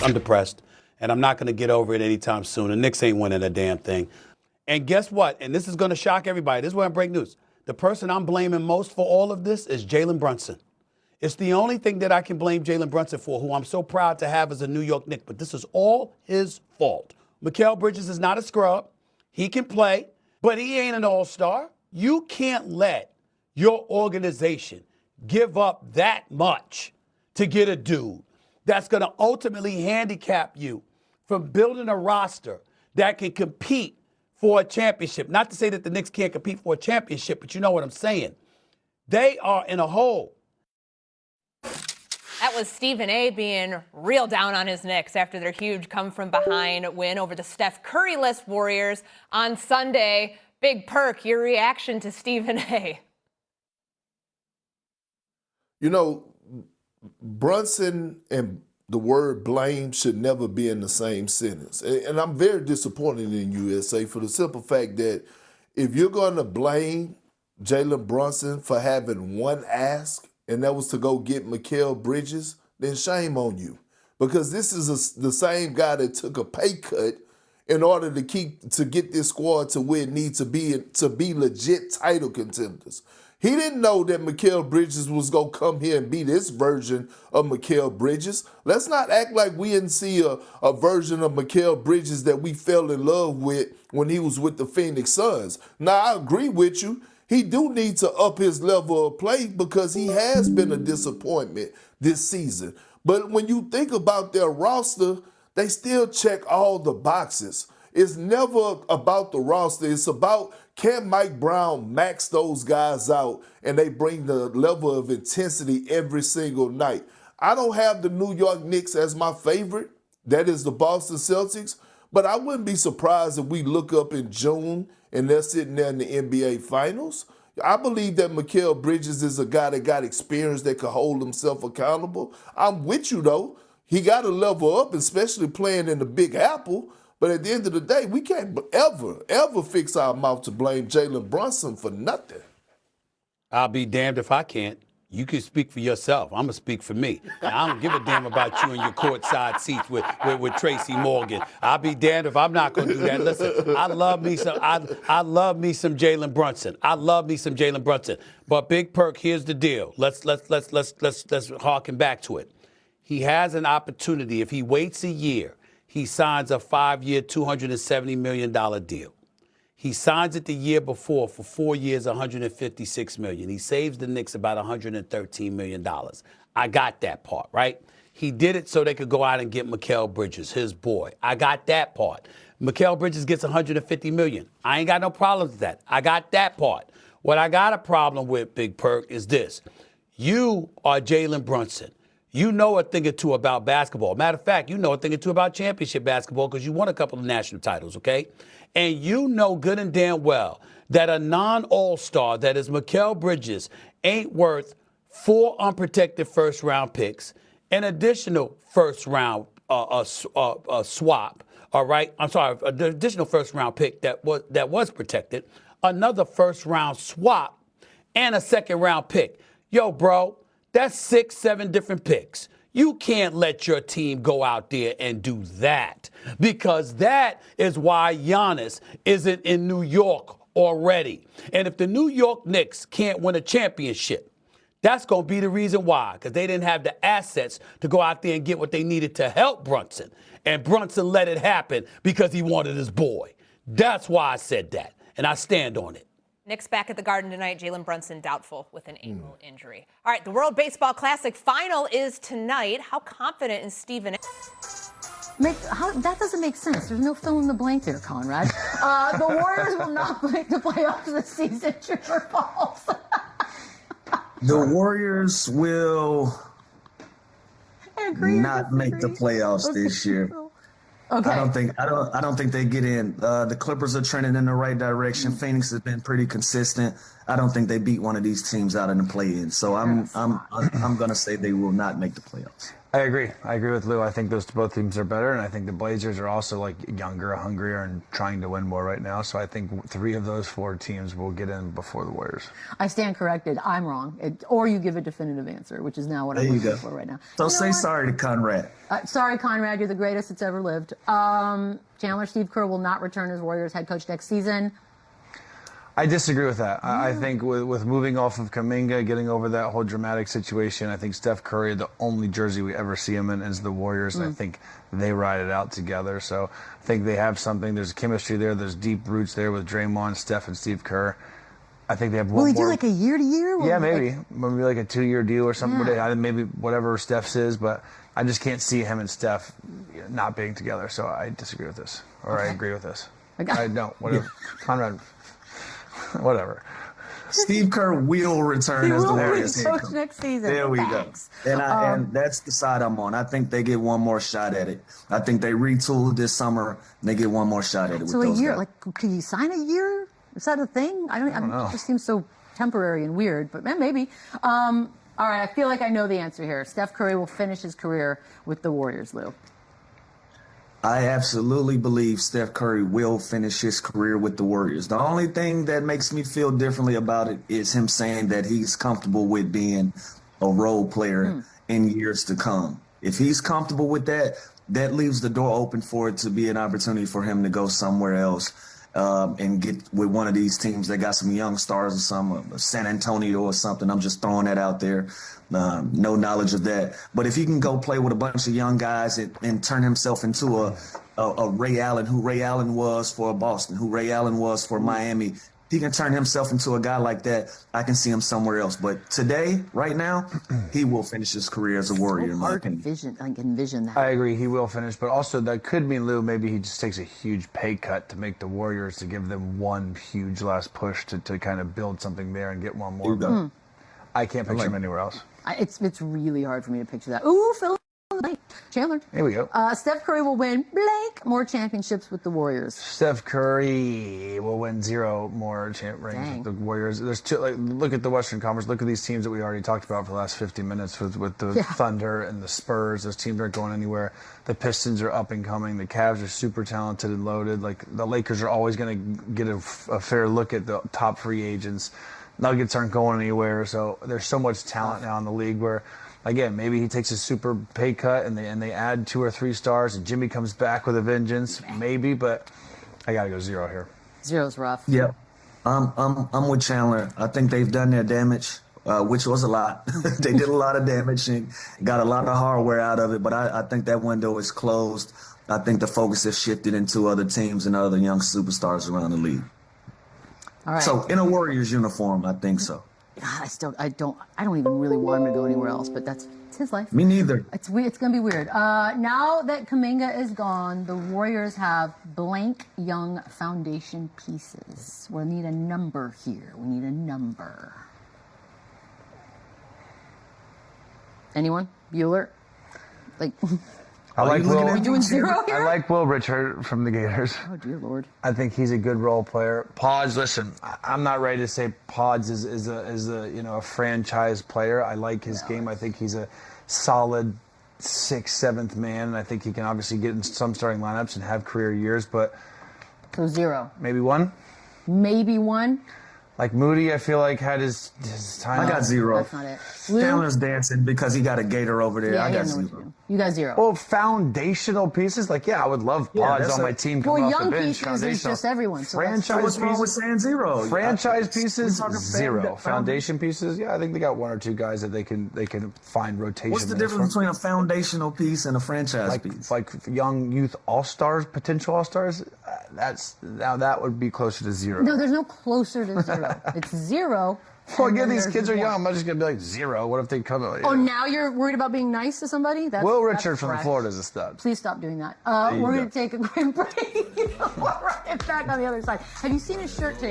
I'm depressed, and I'm not going to get over it anytime soon. The Knicks ain't winning a damn thing. And guess what? And this is going to shock everybody. This is where I break news. The person I'm blaming most for all of this is Jalen Brunson. It's the only thing that I can blame Jalen Brunson for, who I'm so proud to have as a New York Knick. But this is all his fault. Mikal Bridges is not a scrub. He can play, but he ain't an all-star. You can't let your organization give up that much to get a dude that's going to ultimately handicap you from building a roster that can compete for a championship. Not to say that the Knicks can't compete for a championship, but you know what I'm saying. They are in a hole. That was Stephen A. being real down on his Knicks after their huge come-from-behind win over the Steph Curry-less Warriors on Sunday. Big Perk, your reaction to Stephen A. You know, Brunson and the word blame should never be in the same sentence. And I'm very disappointed in USA for the simple fact that if you're going to blame Jalen Brunson for having one ask, and that was to go get Mikal Bridges, then shame on you. Because this is the same guy that took a pay cut in order to get this squad to where it needs to be legit title contenders. He didn't know that Mikal Bridges was going to come here and be this version of Mikal Bridges. Let's not act like we didn't see a version of Mikal Bridges that we fell in love with when he was with the Phoenix Suns. Now, I agree with you. He do need to up his level of play because he has been a disappointment this season. But when you think about their roster, they still check all the boxes. It's never about the roster. It's about, can Mike Brown max those guys out and they bring the level of intensity every single night. I don't have the New York Knicks as my favorite. That is the Boston Celtics. But I wouldn't be surprised if we look up in June and they're sitting there in the NBA Finals. I believe that Mikal Bridges is a guy that got experience that could hold himself accountable. I'm with you, though. He got to level up, especially playing in the Big Apple. But at the end of the day, we can't ever fix our mouth to blame Jalen Brunson for nothing. I'll be damned if I can't. You can speak for yourself. I'm going to speak for me. I don't give a damn about you and your courtside seats with Tracy Morgan. I'll be damned if I'm not going to do that. Listen, I love me some Jalen Brunson. I love me some Jalen Brunson. But Big Perk, here's the deal. Let's harken back to it. He has an opportunity. If he waits a year, he signs a 5-year, $270 million deal. He signs it the year before for 4 years, $156 million. He saves the Knicks about $113 million. I got that part, right? He did it so they could go out and get Mikal Bridges, his boy. I got that part. Mikal Bridges gets $150 million. I ain't got no problems with that. I got that part. What I got a problem with, Big Perk, is this. You are Jalen Brunson. You know a thing or two about basketball. Matter of fact, you know a thing or two about championship basketball because you won a couple of national titles, okay? And you know good and damn well that a non-all-star that is Mikal Bridges ain't worth 4 unprotected first-round picks, an additional first-round swap, all right? I'm sorry, an additional first-round pick that was protected, another first-round swap, and a second-round pick. Yo, bro, that's 6, 7 different picks. You can't let your team go out there and do that because that is why Giannis isn't in New York already. And if the New York Knicks can't win a championship, that's going to be the reason why, because they didn't have the assets to go out there and get what they needed to help Brunson. And Brunson let it happen because he wanted his boy. That's why I said that, and I stand on it. Knicks back at the Garden tonight. Jalen Brunson doubtful with an ankle injury. All right, the World Baseball Classic final is tonight. How confident is Stephen? That doesn't make sense. There's no fill in the blank there, Conrad. The Warriors will not make the playoffs this season. True or false? The Warriors will not make the playoffs this year. Okay. I don't think they get in. The Clippers are trending in the right direction. Phoenix has been pretty consistent. I don't think they beat one of these teams out in the play-in. So I'm gonna say they will not make the playoffs. I agree. I agree with Lou. I think both teams are better, and I think the Blazers are also like younger, hungrier, and trying to win more right now. So I think 3 of those 4 teams will get in before the Warriors. I stand corrected. I'm wrong. Or you give a definitive answer, which is now what I'm looking for right now. So say sorry to Conrad. Sorry, Conrad. You're the greatest that's ever lived. Chandler, Steve Kerr will not return as Warriors head coach next season. I disagree with that. I think with moving off of Kuminga, getting over that whole dramatic situation, I think Steph Curry, the only jersey we ever see him in is the Warriors, and I think they ride it out together. So I think they have something. There's chemistry there. There's deep roots there with Draymond, Steph, and Steve Kerr. I think they have one more. Will he do like a year-to-year? Yeah, maybe. Maybe like a 2-year deal or something. Yeah. Maybe whatever Steph's is, but I just can't see him and Steph not being together. So I disagree with this, or I agree with this. I don't. Whatever. Conrad. Whatever. Steve Kerr will return as the Warriors head coach next season. There we Thanks. go. And that's the side I'm on. I think they get one more shot at it. I think they retooled this summer and they get one more shot at it. So with a those year, guys. like, could you sign a year? Is that a thing? I don't know. It just seems so temporary and weird, but maybe. All right, I feel like I know the answer here. Steph Curry will finish his career with the Warriors, Lou. I absolutely believe Steph Curry will finish his career with the Warriors. The only thing that makes me feel differently about it is him saying that he's comfortable with being a role player in years to come. If he's comfortable with that, that leaves the door open for it to be an opportunity for him to go somewhere else and get with one of these teams that got some young stars or some San Antonio or something. I'm just throwing that out there. No knowledge of that. But if he can go play with a bunch of young guys and turn himself into a Ray Allen, who Ray Allen was for Boston, who Ray Allen was for Miami, he can turn himself into a guy like that. I can see him somewhere else. But today, right now, he will finish his career as a Warrior. It's hard to envision that. I agree, he will finish, but also that could mean, Lou, maybe he just takes a huge pay cut to make the Warriors, to give them one huge last push to kind of build something there and get one more. But I can't picture him anywhere else. It's really hard for me to picture that. Ooh, Phil. Chandler. Here we go. Steph Curry will win blank more championships with the Warriors. Steph Curry will win 0 more rings with the Warriors. There's 2. Like, look at the Western Conference. Look at these teams that we already talked about for the last 50 minutes with the Thunder and the Spurs. Those teams aren't going anywhere. The Pistons are up and coming. The Cavs are super talented and loaded. Like, the Lakers are always going to get a fair look at the top free agents. Nuggets aren't going anywhere. So there's so much talent now in the league where, again, maybe he takes a super pay cut and they add 2 or 3 stars and Jimmy comes back with a vengeance. Maybe, but I got to go 0 here. 0's rough. Yep. I'm with Chandler. I think they've done their damage, which was a lot. They did a lot of damage and got a lot of hardware out of it, but I think that window is closed. I think the focus has shifted into other teams and other young superstars around the league. All right. So in a Warriors uniform, I think so. God, I don't even really want him to go anywhere else, but it's his life. Me neither. It's weird. It's gonna be weird. Now that Kuminga is gone, the Warriors have blank young foundation pieces. We need a number here. We need a number. Anyone? Bueller? Like. I like Will. Are we doing 0 here? I like Will Richard from the Gators. Oh dear Lord. I think he's a good role player. Pods, listen, I'm not ready to say Pods is a franchise player. I like his game. I think he's a solid 6th, 7th man, and I think he can obviously get in some starting lineups and have career years. But So 0. maybe 1. Maybe 1. Like Moody, I feel like had his time. I got 0. That's not it. Lou? Chandler's dancing because he got a Gator over there. Yeah, I he got doesn't know what 0. to do. You got 0. Well, foundational pieces, like, I would love Pods on my team coming off the young bench. pieces is just everyone. So Franchise What's wrong with pieces. saying 0? Franchise pieces, talking 0. Foundation pieces, I think they got 1 or 2 guys that they can find rotation. What's the minutes difference from. between a foundational piece and a franchise piece? Like young youth all-stars, potential all-stars, that would be closer to 0. No, there's no closer to 0. It's 0. Well, and again, then these there's kids are 1. young. I'm not just going to be like 0. What if they come out? Oh, now you're worried about being nice to somebody? Will That's Richard from fresh. Florida is a stud. Please stop doing that. We're going to take a quick break. We're right back on the other side. Have you seen his shirt today?